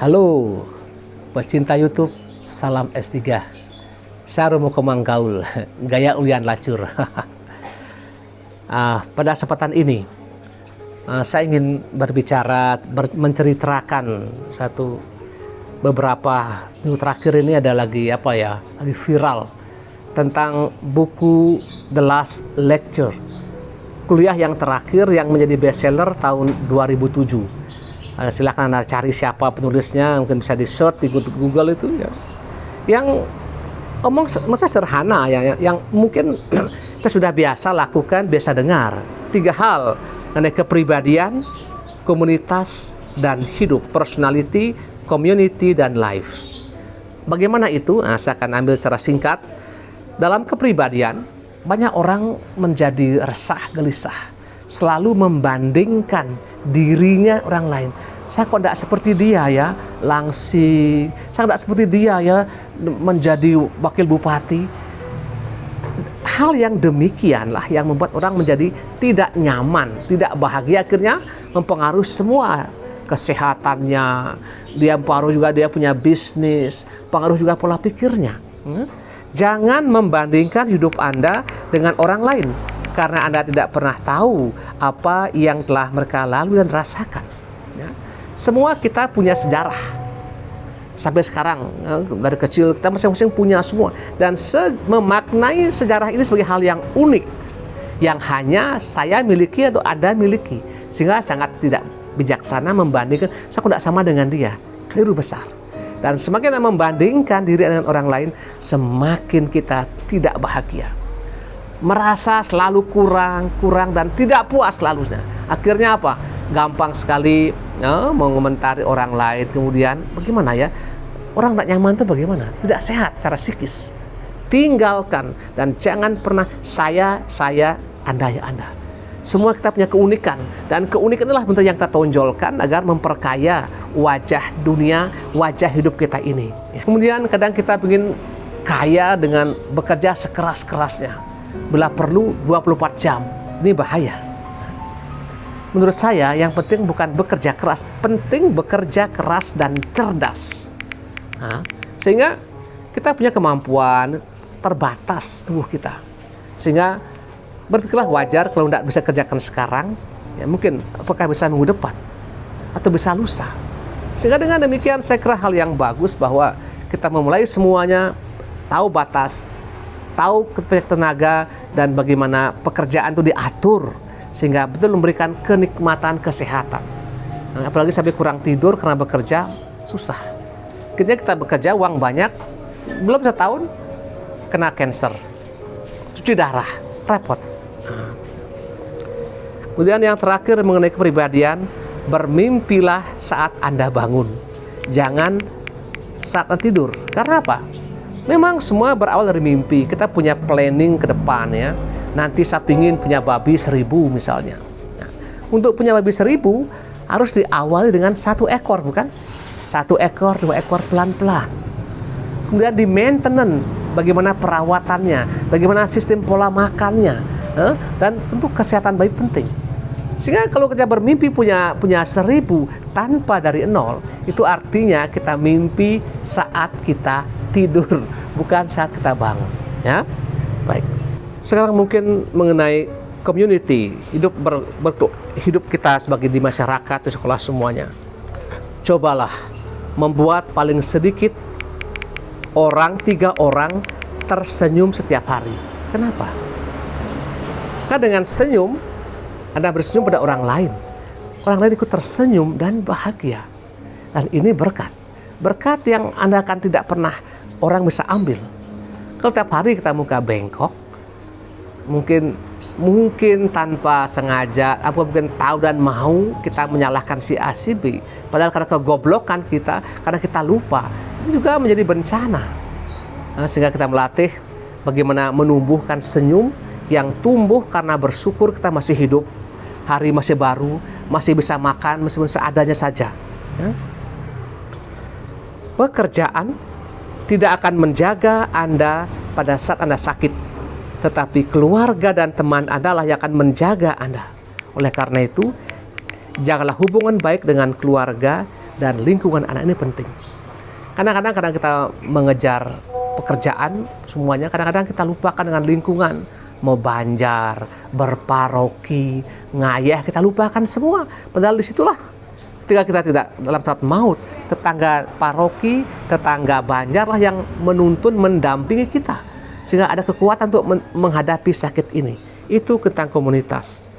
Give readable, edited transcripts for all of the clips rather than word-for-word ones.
Halo, pecinta YouTube, salam S3. Saya Romo Komanggaul, gaya ulian lacur. Pada kesempatan ini, saya ingin berbicara, menceritakan beberapa minggu terakhir ini ada lagi lagi viral tentang buku The Last Lecture, kuliah yang terakhir yang menjadi bestseller tahun 2007. Silakan Anda cari siapa penulisnya, mungkin bisa di search di Google itu ya. Yang masa sederhana yang mungkin kita sudah biasa lakukan, biasa dengar. 3 hal mengenai kepribadian, komunitas, dan hidup, personality, community, dan life. Bagaimana itu? Saya akan ambil secara singkat. Dalam kepribadian, banyak orang menjadi resah, gelisah, selalu membandingkan dirinya orang lain. Saya kok tidak seperti dia ya, langsing. Saya tidak seperti dia ya, menjadi wakil bupati. Hal yang demikianlah yang membuat orang menjadi tidak nyaman, tidak bahagia, akhirnya mempengaruhi semua kesehatannya. Dia pengaruh juga dia punya bisnis, pengaruh juga pola pikirnya. Jangan membandingkan hidup Anda dengan orang lain, karena Anda tidak pernah tahu apa yang telah mereka lalui dan rasakan. Ya. Semua kita punya sejarah. Sampai sekarang, dari kecil kita masing-masing punya semua. Dan memaknai sejarah ini sebagai hal yang unik, yang hanya saya miliki atau Anda miliki. Sehingga sangat tidak bijaksana membandingkan, saya kok tidak sama dengan dia. Keliru besar. Dan semakin kita membandingkan diri dengan orang lain, semakin kita tidak bahagia. Merasa selalu kurang dan tidak puas selanjutnya. Akhirnya apa? Gampang sekali mengomentari orang lain. Kemudian bagaimana ya? Orang tak nyaman itu bagaimana? Tidak sehat secara psikis. Tinggalkan dan jangan pernah saya, Anda ya Anda. Semua kita punya keunikan, dan keunikan itulah bentuk yang kita tonjolkan agar memperkaya wajah dunia, wajah hidup kita ini. Kemudian kadang kita ingin kaya dengan bekerja sekeras-kerasnya. Bila perlu 24 jam. Ini bahaya. Menurut saya yang penting bukan bekerja keras, penting bekerja keras dan cerdas. Sehingga kita punya kemampuan terbatas tubuh kita. Sehingga berpikirlah wajar kalau tidak bisa kerjakan sekarang, ya mungkin apakah bisa minggu depan atau bisa lusa. Sehingga dengan demikian saya kira hal yang bagus bahwa kita memulai semuanya tahu batas, tahu tenaga, dan bagaimana pekerjaan itu diatur sehingga betul memberikan kenikmatan kesehatan. Apalagi sampai kurang tidur karena bekerja, susah. Akhirnya kita bekerja uang banyak, belum setahun kena cancer, cuci darah, repot. Kemudian yang terakhir mengenai kepribadian, bermimpilah saat Anda bangun, jangan saat Anda tidur. Karena apa? Memang semua berawal dari mimpi. Kita punya planning ke depan ya. Nanti saya ingin punya babi 1000 misalnya. Nah, untuk punya babi 1000 harus diawali dengan 1 ekor, bukan? 1 ekor, 2 ekor pelan-pelan. Kemudian di maintenance, bagaimana perawatannya, bagaimana sistem pola makannya, dan tentu kesehatan bayi penting. Sehingga kalau kita bermimpi punya 1000 tanpa dari nol, itu artinya kita mimpi saat kita tidur, bukan saat kita bangun. Ya, baik. Sekarang mungkin mengenai community, hidup kita sebagai di masyarakat, di sekolah semuanya. Cobalah membuat paling sedikit 3 orang tersenyum setiap hari. Kenapa? Karena dengan senyum Anda bersenyum pada orang lain. Orang lain ikut tersenyum dan bahagia. Dan ini berkat. Berkat yang Anda akan tidak pernah orang bisa ambil. Kalau tiap hari kita muka bengkok, mungkin tanpa sengaja, mungkin tahu dan mau kita menyalahkan si A, si B. Padahal karena kegoblokan kita, karena kita lupa, ini juga menjadi bencana. Sehingga kita melatih bagaimana menumbuhkan senyum yang tumbuh karena bersyukur kita masih hidup, hari masih baru, masih bisa makan, masih bisa adanya saja. Pekerjaan tidak akan menjaga Anda pada saat Anda sakit, tetapi keluarga dan teman Anda lah yang akan menjaga Anda. Oleh karena itu, jagalah hubungan baik dengan keluarga, dan lingkungan anak ini penting. Kadang-kadang kita mengejar pekerjaan semuanya, kadang-kadang kita lupakan dengan lingkungan. Mau banjar, berparoki, ngayah, kita lupakan semua. Padahal disitulah ketika kita tidak dalam saat maut, tetangga paroki, tetangga banjarlah yang menuntun, mendampingi kita. Sehingga ada kekuatan untuk menghadapi sakit ini. Itu tentang komunitas.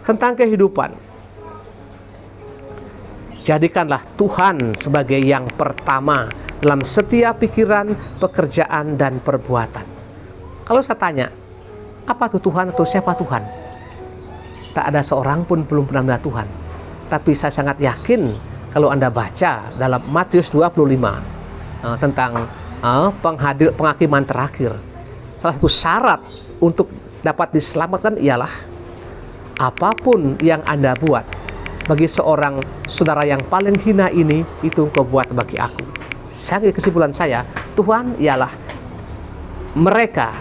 Tentang kehidupan. Jadikanlah Tuhan sebagai yang pertama dalam setiap pikiran, pekerjaan, dan perbuatan. Kalau saya tanya, apa itu Tuhan atau siapa Tuhan? Tak ada seorang pun belum pernah melihat Tuhan. Tapi saya sangat yakin kalau Anda baca dalam Matius 25 tentang penghakiman terakhir. Salah satu syarat untuk dapat diselamatkan ialah apapun yang Anda buat bagi seorang saudara yang paling hina ini, itu engkau buat bagi aku. Kesimpulan saya, Tuhan ialah mereka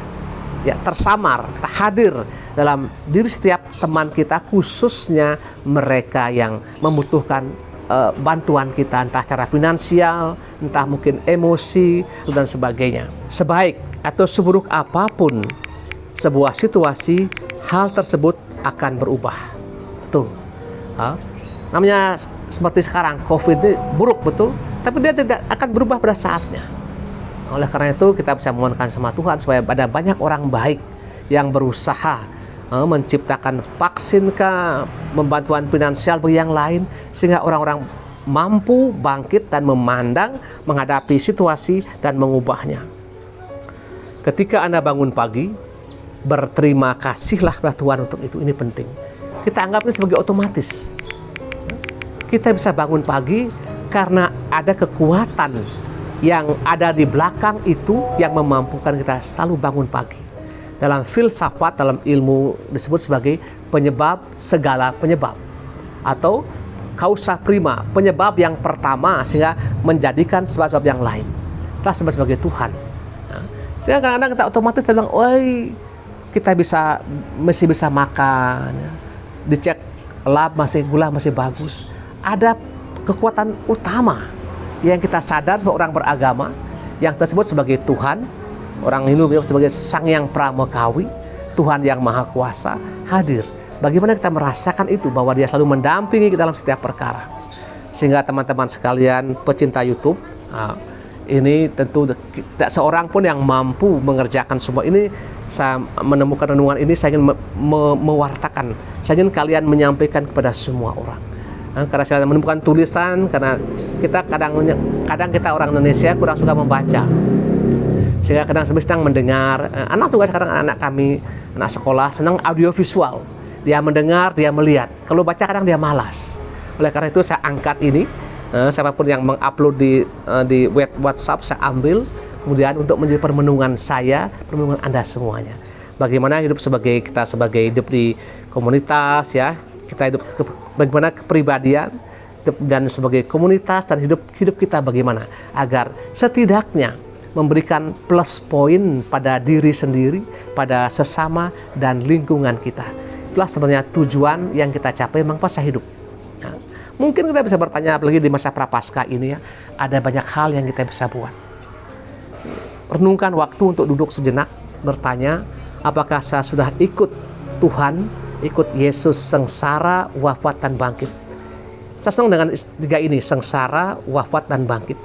ya tersamar, hadir dalam diri setiap teman kita, khususnya mereka yang membutuhkan bantuan kita, entah secara finansial, entah mungkin emosi, dan sebagainya. Sebaik atau seburuk apapun sebuah situasi, hal tersebut akan berubah. Betul. Namanya seperti sekarang, COVID ini buruk, betul, tapi dia tidak akan berubah pada saatnya. Oleh karena itu kita bisa memohonkan sama Tuhan supaya ada banyak orang baik yang berusaha menciptakan vaksin membantuan finansial bagi yang lain, sehingga orang-orang mampu bangkit dan memandang, menghadapi situasi dan mengubahnya. Ketika Anda bangun pagi, berterima kasihlah kepada Tuhan untuk itu. Ini penting. Kita anggap ini sebagai otomatis. Kita bisa bangun pagi karena ada kekuatan yang ada di belakang itu yang memampukan kita selalu bangun pagi. Dalam filsafat, dalam ilmu disebut sebagai penyebab segala penyebab, atau causa prima, penyebab yang pertama sehingga menjadikan sebab-sebab yang lain. Itulah sebagai Tuhan. Sehingga kadang-kadang kita otomatis bilang, oi, kita masih bisa makan, dicek lab gula masih bagus. Ada kekuatan utama yang kita sadar sebagai orang beragama, yang tersebut sebagai Tuhan. Orang Hindu sebagai Sang Yang Pramekawi, Tuhan yang Maha Kuasa hadir. Bagaimana kita merasakan itu, bahwa Dia selalu mendampingi kita dalam setiap perkara. Sehingga teman-teman sekalian pecinta YouTube, ini tentu tidak seorang pun yang mampu mengerjakan semua ini. Saya menemukan renungan ini, saya ingin mewartakan, saya ingin kalian menyampaikan kepada semua orang. Karena saya menemukan tulisan, karena kita kadang kita orang Indonesia kurang suka membaca, sehingga kadang sedang mendengar. Anak juga sekarang, anak kami, anak sekolah senang audiovisual. Dia mendengar, dia melihat. Kalau baca kadang dia malas. Oleh karena itu saya angkat ini. Siapapun yang mengupload di web WhatsApp, saya ambil kemudian untuk menjadi permenungan saya, permenungan Anda semuanya. Bagaimana kita sebagai hidup di komunitas, ya. Kita hidup bagaimana kepribadian dan sebagai komunitas, dan hidup kita bagaimana agar setidaknya memberikan plus poin pada diri sendiri, pada sesama dan lingkungan kita. Itulah sebenarnya tujuan yang kita capai memang pas hidup. Nah, mungkin kita bisa bertanya, apalagi di masa prapaskah ini, ya, ada banyak hal yang kita bisa buat. Renungkan waktu untuk duduk sejenak, bertanya, apakah saya sudah ikut Tuhan, ikut Yesus sengsara, wafat, dan bangkit. Saya senang dengan tiga ini, sengsara, wafat, dan bangkit.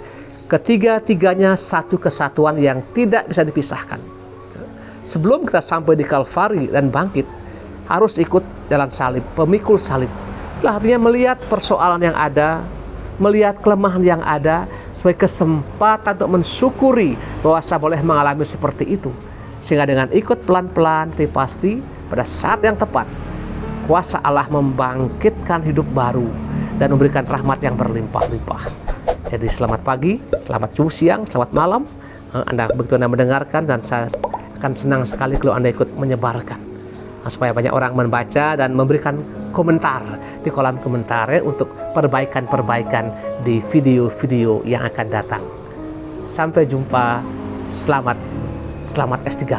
Ketiga-tiganya satu kesatuan yang tidak bisa dipisahkan. Sebelum kita sampai di Kalvari dan bangkit, harus ikut jalan salib, pemikul salib. Itulah artinya melihat persoalan yang ada, melihat kelemahan yang ada, sebagai kesempatan untuk mensyukuri bahwa saya boleh mengalami seperti itu. Sehingga dengan ikut pelan-pelan, tapi pasti pada saat yang tepat, kuasa Allah membangkitkan hidup baru dan memberikan rahmat yang berlimpah-limpah. Jadi selamat pagi, selamat siang, selamat malam. Begitu Anda mendengarkan, dan saya akan senang sekali kalau Anda ikut menyebarkan, supaya banyak orang membaca dan memberikan komentar di kolom komentar, untuk perbaikan-perbaikan di video-video yang akan datang. Sampai jumpa. Selamat S3.